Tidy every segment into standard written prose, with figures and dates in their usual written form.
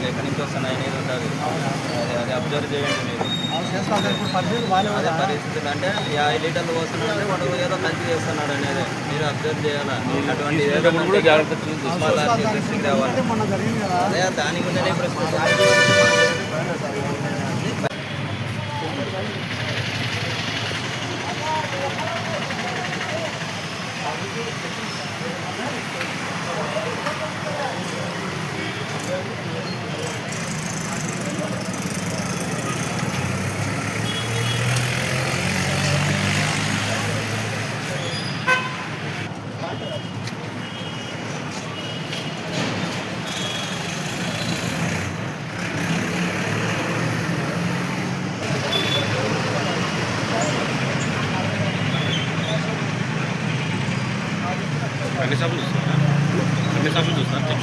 ఎక్కడి నుంచి వస్తున్నాయి అనేది ఉంటుంది. అది అబ్జర్వ్ చేయండి మీరు. అదే పరిస్థితులు అంటే 50 లీటర్లు వస్తున్నాడంటే వాడు ఏదో కల్తీ చేస్తున్నాడు అనేది మీరు అబ్జర్వ్ చేయాలా. అటువంటి అదే దాని గురించి అన్ని షాపులు చూస్తాను.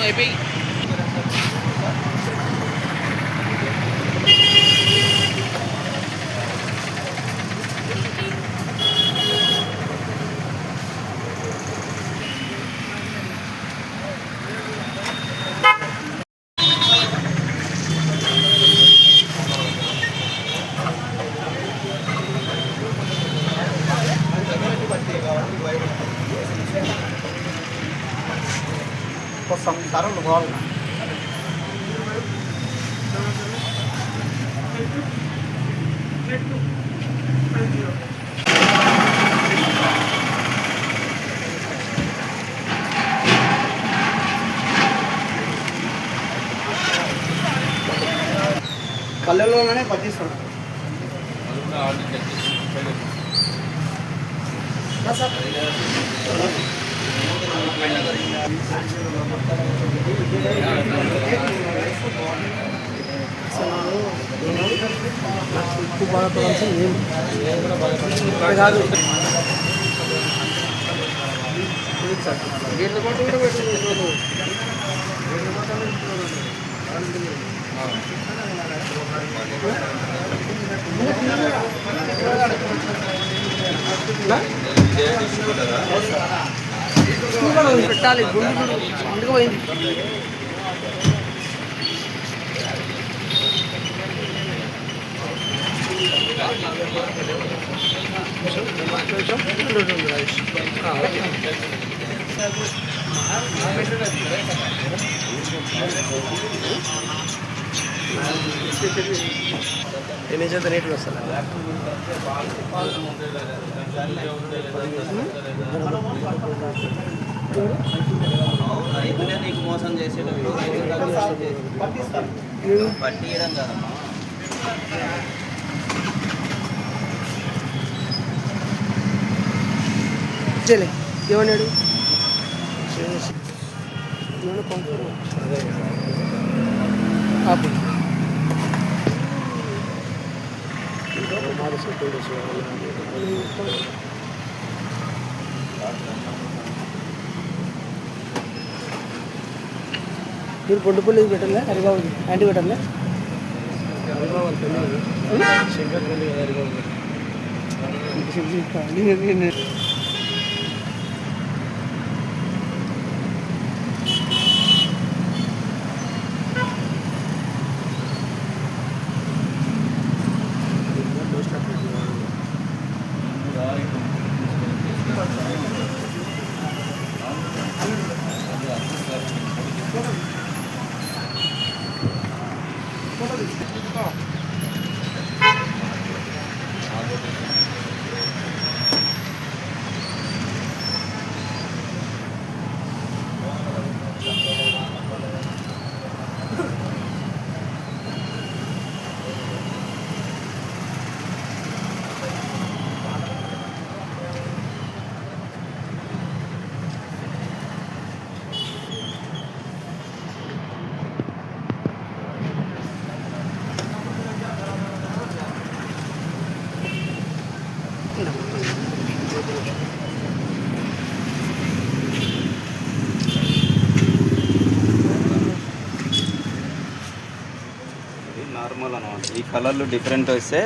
అయిపోయి Sementara lu gol. పల్లెల్లోనే పట్టిస్తున్నాడు. కాదు పెట్టాలి అందుకు పోయింది. ఎన్ని చేత రేట్లు వస్తారు రైతులే నీకు మోసం చేసేటప్పుడు పట్టియడం కదమ్మా. ఏమన్నాడు మీరు పొండుపల్లి పెట్టలే హరిబాబు యాంటీ పెట్టలే శంకర్ హరిబాబు నార్మల్ అనమాట. ఈ కలర్లు డిఫరెంట్ వస్తే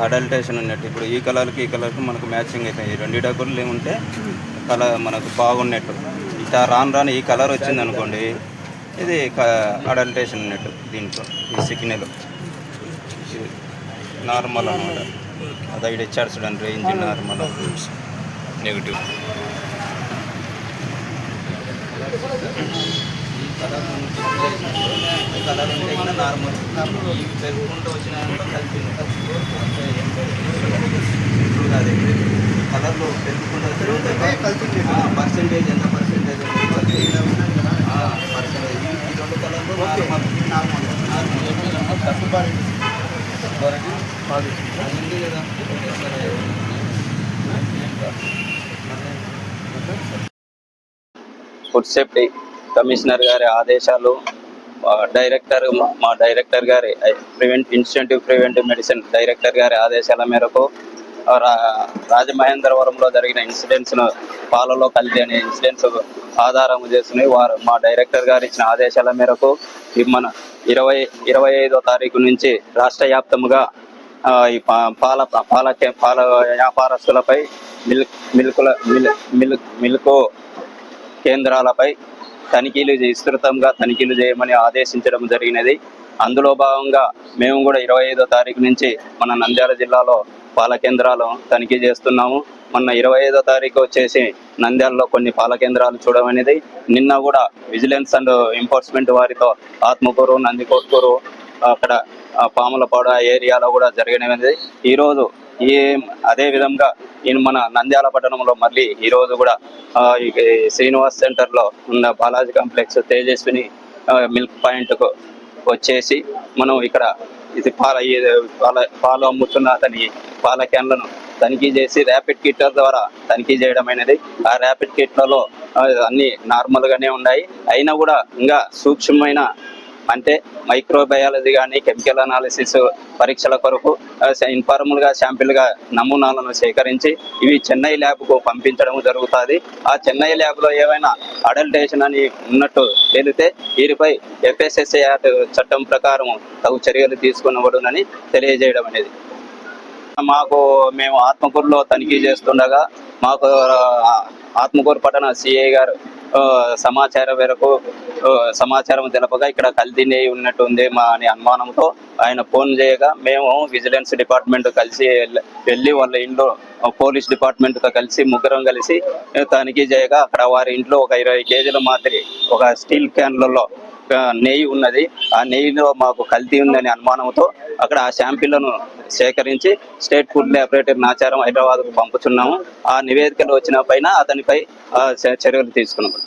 అడల్టేషన్ ఉన్నట్టు. ఇప్పుడు ఈ కలర్కి మనకు మ్యాచింగ్ అవుతాయి. ఈ రెండు డబ్బులు ఏముంటే కలర్ మనకు బాగున్నట్టు. ఇట్లా రాను ఈ కలర్ వచ్చింది అనుకోండి, ఇది అడల్టేషన్ ఉన్నట్టు. దీంట్లో ఈ సిగ్నల్ నార్మల్ అనమాట. అది ఇక్కడ ఇచ్చాడు చూడండి, రేంజ్ నార్మల్ నెగిటివ్. కలర్ ఉంటే కూడా నార్మల్ పెరుగుకుంటూ వచ్చిన అదే కలర్లో పెరుగుకుంటూ వచ్చిన పర్సెంటేజ్ ఎంత పర్సెంటేజ్ పర్సెంటేజ్ ఈ రెండు కలర్లు నార్మల్ అది ఉంది కదా. ఫుడ్ సేఫ్టీ కమిషనర్ గారి ఆదేశాలు, మా డైరెక్టర్ గారి ప్రివెంటివ్ మెడిసిన్ డైరెక్టర్ గారి ఆదేశాల మేరకు రాజమహేంద్రవరంలో జరిగిన ఇన్సిడెంట్స్ను పాలలో కల్తీ అనే ఇన్సిడెంట్స్ ఆధారం చేసుకుని మా డైరెక్టర్ గారు ఇచ్చిన ఆదేశాల మేరకు మన 25వ తారీఖు నుంచి రాష్ట్ర వ్యాప్తంగా ఈ పాల వ్యాపారస్తులపై మిల్క్ కేంద్రాలపై విస్తృతంగా తనిఖీలు చేయమని ఆదేశించడం జరిగినది. అందులో భాగంగా మేము కూడా 25వ తారీఖు నుంచి మన నంద్యాల జిల్లాలో పాల కేంద్రాలు తనిఖీ చేస్తున్నాము. మొన్న 25వ తారీఖు వచ్చేసి నంద్యాలలో కొన్ని పాల కేంద్రాలు చూడమనేది. నిన్న కూడా విజిలెన్స్ అండ్ ఎన్ఫోర్స్మెంట్ వారితో ఆత్మకూరు, నందికొట్కూరు, అక్కడ పాములపాడు ఏరియాలో కూడా జరిగినది. ఈరోజు అదే విధంగా మన నంద్యాల పట్టణంలో మళ్ళీ ఈరోజు కూడా శ్రీనివాస్ సెంటర్లో ఉన్న బాలాజీ కాంప్లెక్స్ తేజస్విని మిల్క్ పాయింట్కు వచ్చేసి మనం ఇక్కడ ఇది పాలు అమ్ముతున్న అతని పాల క్యాన్లను తనిఖీ చేసి ర్యాపిడ్ కిట్ల ద్వారా తనిఖీ చేయడం అనేది. ఆ ర్యాపిడ్ కిట్లలో అన్నీ నార్మల్గానే ఉన్నాయి. అయినా కూడా ఇంకా సూక్ష్మమైన అంటే మైక్రోబయాలజీ కానీ కెమికల్ అనాలిసిస్ పరీక్షల కొరకు ఇన్ఫార్మల్గా శాంపిల్గా నమూనాలను సేకరించి ఇవి చెన్నై ల్యాబ్కు పంపించడం జరుగుతుంది. ఆ చెన్నై ల్యాబ్లో ఏమైనా అడల్టేషన్ అని ఉన్నట్టు తేలితే వీరిపై FSSAI యాక్ట్ చట్టం ప్రకారం తగు చర్యలు తీసుకునబడునని తెలియజేయడం అనేది. మేము ఆత్మకూరులో తనిఖీ చేస్తుండగా మాకు ఆత్మకూరు పట్టణ సిఐ గారు సమాచారం తెలపగా ఇక్కడ కల్తీ నెయ్యి ఉన్నట్టు ఉంది అని అనుమానంతో ఆయన ఫోన్ చేయగా మేము విజిలెన్స్ డిపార్ట్మెంట్ కలిసి వెళ్ళి వాళ్ళ ఇంట్లో పోలీస్ డిపార్ట్మెంట్తో కలిసి ముగ్గురం కలిసి తనిఖీ చేయగా అక్కడ వారి ఇంట్లో ఒక 20 కేజీల మాదిరి ఒక స్టీల్ క్యాన్లలో నెయ్యి ఉన్నది. ఆ నెయ్యిలో మాకు కల్తీ ఉందని అనుమానంతో అక్కడ ఆ శాంపిళ్లను సేకరించి స్టేట్ ఫుడ్ ల్యాబొరేటరీ నాచారం హైదరాబాద్కు పంపుతున్నాము. ఆ నివేదికలు వచ్చిన పైన అతనిపై చర్యలు తీసుకున్నాము.